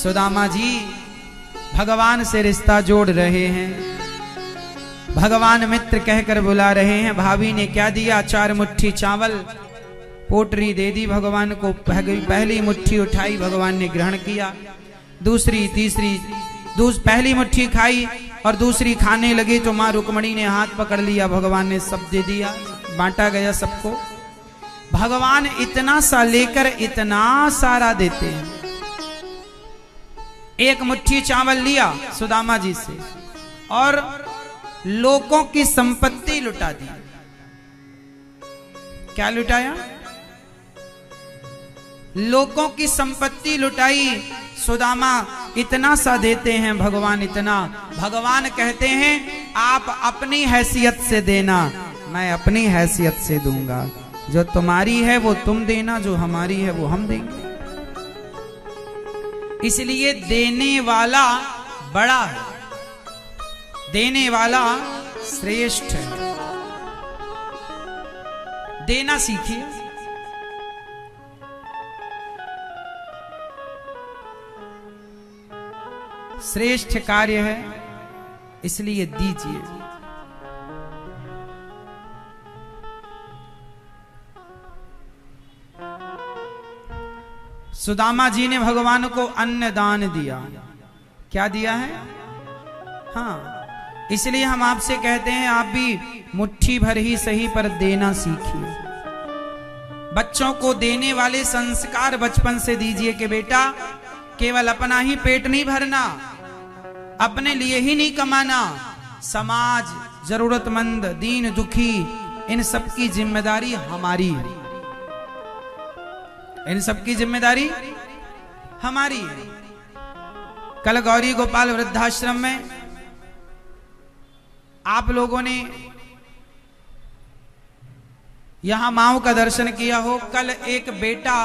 सुदामा जी भगवान से रिश्ता जोड़ रहे हैं। भगवान मित्र कहकर बुला रहे हैं। भाभी ने क्या दिया? 4 मुट्ठी चावल पोटरी दे दी भगवान को। पहली मुट्ठी उठाई, भगवान ने ग्रहण किया। दूसरी तीसरी पहली मुट्ठी खाई और दूसरी खाने लगे तो मां रुक्मणी ने हाथ पकड़ लिया। भगवान ने सब दे दिया, बांटा गया सबको। भगवान इतना सा लेकर इतना सारा देते हैं। एक मुट्ठी चावल लिया सुदामा जी से और लोगों की संपत्ति लुटा दी। क्या लुटाया? लोगों की संपत्ति लुटाई। सुदामा इतना सा देते हैं, भगवान इतना। भगवान कहते हैं आप अपनी हैसियत से देना, मैं अपनी हैसियत से दूंगा। जो तुम्हारी है वो तुम देना, जो हमारी है वो हम देंगे। इसलिए देने वाला बड़ा है, देने वाला श्रेष्ठ है। देना सीखिए। श्रेष्ठ कार्य है, इसलिए दीजिए। सुदामा जी ने भगवान को अन्न दान दिया। क्या दिया है? हाँ, इसलिए हम आपसे कहते हैं आप भी मुट्ठी भर ही सही पर देना सीखिए। बच्चों को देने वाले संस्कार बचपन से दीजिए कि बेटा केवल अपना ही पेट नहीं भरना, अपने लिए ही नहीं कमाना, समाज, जरूरतमंद, दीन दुखी, इन सब की जिम्मेदारी हमारी है। इन सब की जिम्मेदारी हमारी है। कल गौरी गोपाल वृद्धाश्रम में आप लोगों ने यहां मां का दर्शन किया हो। कल एक बेटा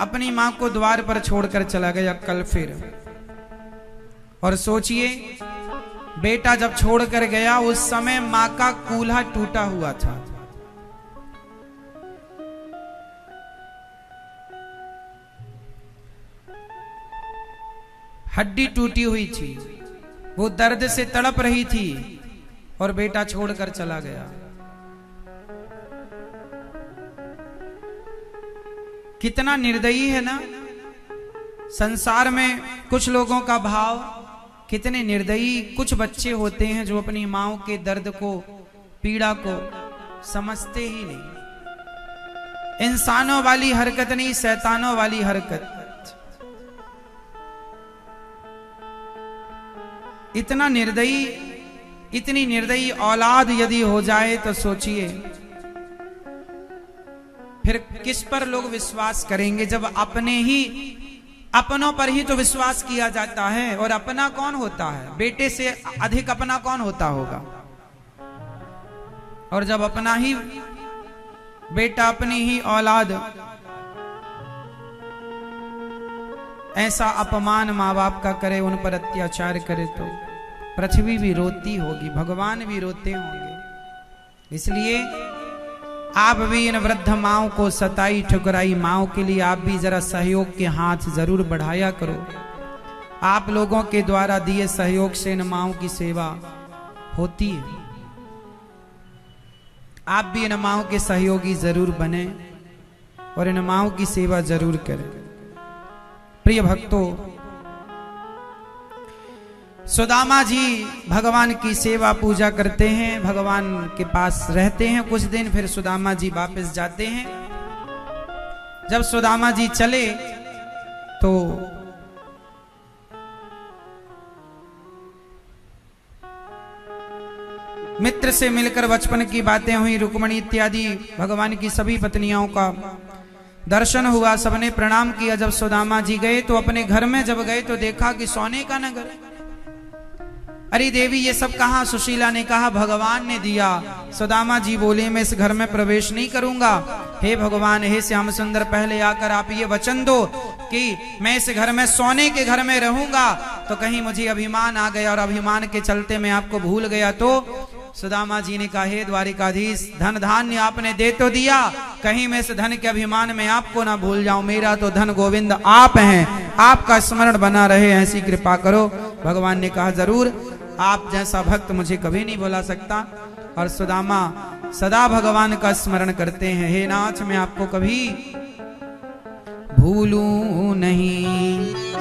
अपनी मां को द्वार पर छोड़कर चला गया, कल फिर। और सोचिए बेटा जब छोड़कर गया उस समय मां का कूल्हा टूटा हुआ था। हड्डी टूटी हुई थी, वो दर्द से तड़प रही थी और बेटा छोड़कर चला गया। कितना निर्दयी है ना संसार में कुछ लोगों का भाव। कितने निर्दयी कुछ बच्चे होते हैं जो अपनी माओ के दर्द को, पीड़ा को समझते ही नहीं। इंसानों वाली हरकत नहीं, शैतानों वाली हरकत। इतना निर्दयी, इतनी निर्दयी औलाद यदि हो जाए तो सोचिए फिर किस पर लोग विश्वास करेंगे। जब अपनों पर ही तो विश्वास किया जाता है। और अपना कौन होता है? बेटे से अधिक अपना कौन होता होगा? और जब अपना ही बेटा, अपनी ही औलाद ऐसा अपमान माँ बाप का करे, उन पर अत्याचार करे, तो पृथ्वी भी रोती होगी, भगवान भी रोते होंगे। इसलिए आप भी इन वृद्ध माओं को, सताई ठुकराई माओं के लिए आप भी जरा सहयोग के हाथ जरूर बढ़ाया करो। आप लोगों के द्वारा दिए सहयोग से इन माओं की सेवा होती है। आप भी इन माओं के सहयोगी जरूर बने और इन माओं की सेवा जरूर करें। प्रिय भक्तों, सुदामा जी भगवान की सेवा पूजा करते हैं, भगवान के पास रहते हैं कुछ दिन, फिर सुदामा जी वापस जाते हैं। जब सुदामा जी चले तो मित्र से मिलकर बचपन की बातें हुई। रुक्मणी इत्यादि भगवान की सभी पत्नियों का दर्शन हुआ, सबने प्रणाम किया। जब सुदामा जी गए तो अपने घर में जब गए तो देखा कि सोने का नगर। अरे देवी ये सब कहां? सुशीला ने कहा भगवान ने दिया। सुदामा जी बोले मैं इस घर में प्रवेश नहीं करूंगा। हे भगवान, हे श्याम सुंदर, पहले आकर आप ये वचन दो कि मैं इस घर में, सोने के घर में रहूंगा। तो कहीं मुझे अभिमान आ गया और अभिमान के चलते मैं आपको भूल गया तो सुदामा जी ने कहा, हे द्वारिकाधीश, धन धान्य आपने दे तो दिया, कहीं मैं इस धन के अभिमान में आपको ना भूल जाऊं। मेरा तो धन गोविंद आप हैं, आपका स्मरण बना रहे, ऐसी कृपा करो। भगवान ने कहा, जरूर, आप जैसा भक्त मुझे कभी नहीं भुला सकता। और सुदामा सदा भगवान का स्मरण करते हैं, हे नाथ मैं आपको कभी भूलूं नहीं।